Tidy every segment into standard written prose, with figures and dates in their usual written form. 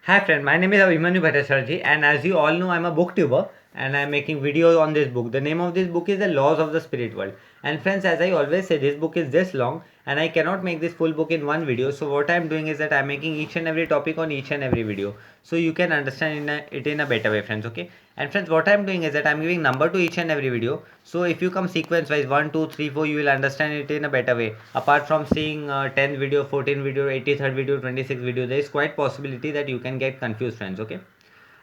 Hi friend, my name is Abhimanyu Bhattacharjee and as you all know I'm a booktuber and I'm making videos on this book. The name of this book is The Laws of the Spirit World. And friends, as I always say, this book is this long and I cannot make this full book in one video. So what I'm doing is that I'm making each and every topic on each and every video. So you can understand it in a better way, friends, okay? And friends, what I'm doing is that I'm giving number to each and every video. So if you come sequence wise 1, 2, 3, 4, you will understand it in a better way. Apart from seeing 10th video, 14th video, 83rd video, 26th video, there is quite possibility that you can get confused, friends, okay?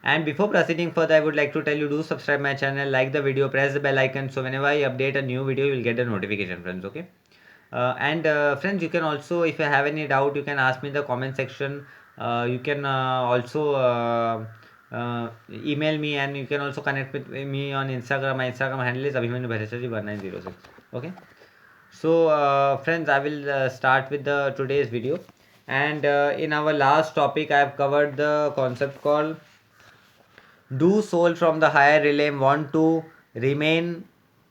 And before proceeding further, I would like to tell you, do subscribe my channel, like the video, press the bell icon, so whenever I update a new video, you will get a notification, friends, okay? And friends, you can also, if you have any doubt, you can ask me in the comment section. You can also email me, and you can also connect with me on Instagram. My Instagram handle is Abhimanyu Bhattacharjee 1906. Okay. So, friends, I will start with the today's video. And in our last topic, I have covered the concept called, do soul from the higher realm want to remain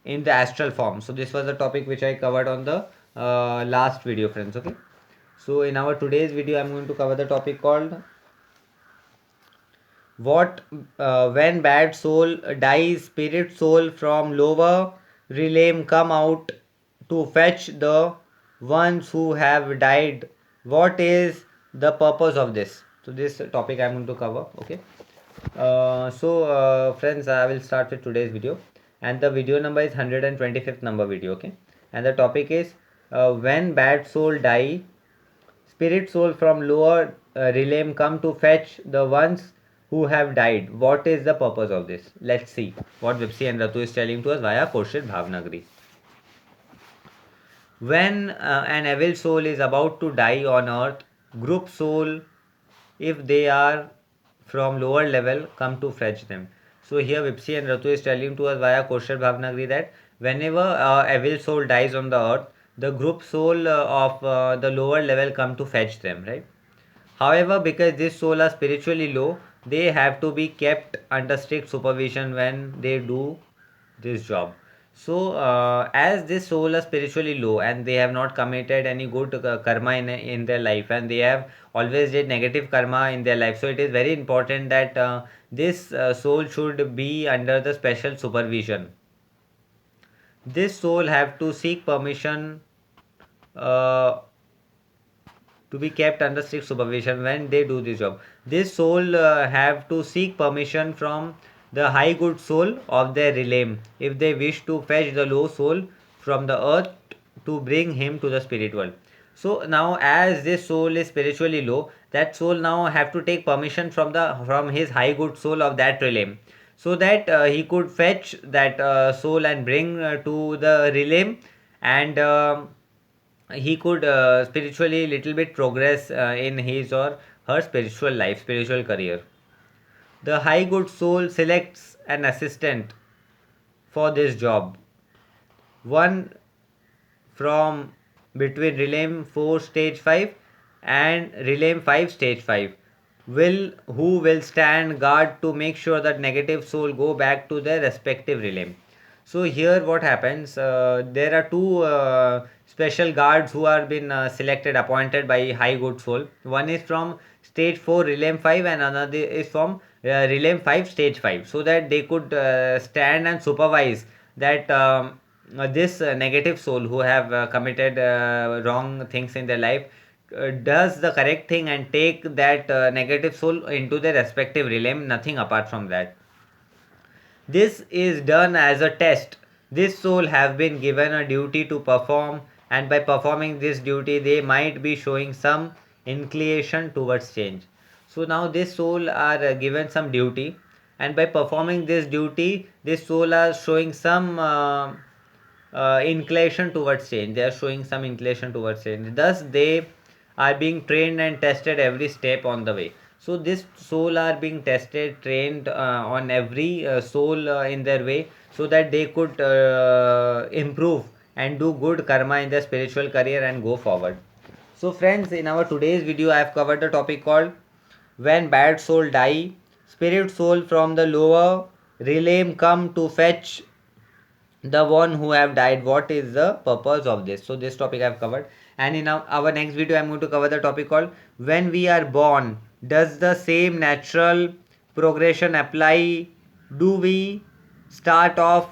in the astral form? So this was the topic which I covered on the last video, friends, okay? So in our today's video I'm going to cover the topic called, what when bad soul dies, spirit soul from lower realm come out to fetch the ones who have died. What is the purpose of this? So this topic I'm going to cover, okay? Friends, I will start with today's video, and the video number is 125th number video, okay? And the topic is, when bad soul die, spirit soul from lower realm come to fetch the ones who have died. What is the purpose of this? Let's see what Vipsi and Ratu is telling to us via Khurshid Bhavnagri. When an evil soul is about to die on earth, group soul, if they are from lower level, come to fetch them. So here Vipsi and Ratu is telling to us via Koshal Bhavnagri that whenever evil soul dies on the earth, the group soul of the lower level come to fetch them, right? However, because these souls are spiritually low, they have to be kept under strict supervision when they do this job. So, as this soul are spiritually low and they have not committed any good karma in their life, and they have always did negative karma in their life, so it is very important that this soul should be under the special supervision. This soul have to seek permission uh, to be kept under strict supervision when they do this job. This soul have to seek permission from the high good soul of their realm if they wish to fetch the low soul from the earth to bring him to the spirit world. So now, as this soul is spiritually low, that soul now have to take permission from his high good soul of that realm, so that he could fetch that soul and bring to the realm, and he could spiritually little bit progress in his or her spiritual life, spiritual career. The high good soul selects an assistant for this job, one from between realm 4 stage 5 and realm 5 stage 5, who will stand guard to make sure that negative soul go back to their respective realm. So here what happens, there are two special guards who are been selected, appointed by high good soul. One is from stage 4 realm 5 and another is from realm 5 stage 5, so that they could stand and supervise that this negative soul who have committed wrong things in their life does the correct thing and take that negative soul into their respective realm, nothing apart from that. This is done as a test. This soul have been given a duty to perform, and by performing this duty they might be showing some inclination towards change. So now this soul are given some duty, and by performing this duty this soul are showing some inclination towards change. They are showing some inclination towards change. Thus, they are being trained and tested every step on the way. So, this soul are being tested, trained on every soul in their way, so that they could improve and do good karma in their spiritual career and go forward. So, friends, in our today's video, I have covered the topic called, when bad soul die, spirit soul from the lower realm come to fetch the one who have died. What is the purpose of this? So this topic I have covered, and in our next video I'm going to cover the topic called, when we are born, Does the same natural progression apply? Do we start off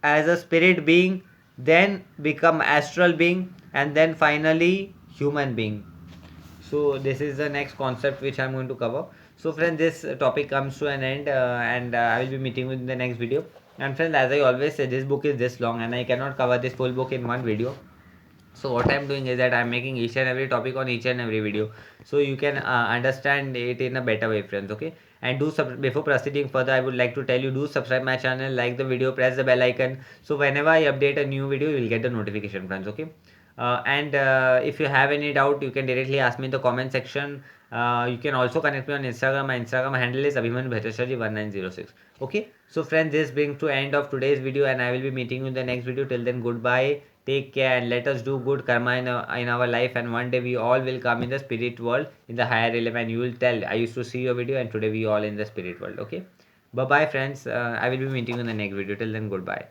as a spirit being, then become astral being, and then finally human being? So this is the next concept which I'm going to cover. So friends, this topic comes to an end, and I will be meeting with in the next video. And friends, as I always say, this book is this long and I cannot cover this full book in one video. So what I'm doing is that I'm making each and every topic on each and every video, so you can understand it in a better way, friends. Okay, and before proceeding further, I would like to tell you, do subscribe my channel, like the video, press the bell icon, so whenever I update a new video, you will get the notification, friends. Okay, and if you have any doubt, you can directly ask me in the comment section. You can also connect me on Instagram. My Instagram handle is Abhimanyu Bhattacharya 1906. Okay, so friends, this brings to end of today's video, and I will be meeting you in the next video. Till then, goodbye, take care, and let us do good karma in our life, and one day we all will come in the spirit world, in the higher realm, and you will tell, I used to see your video and today we all in the spirit world. Okay, bye bye friends. I will be meeting you in the next video. Till then, goodbye.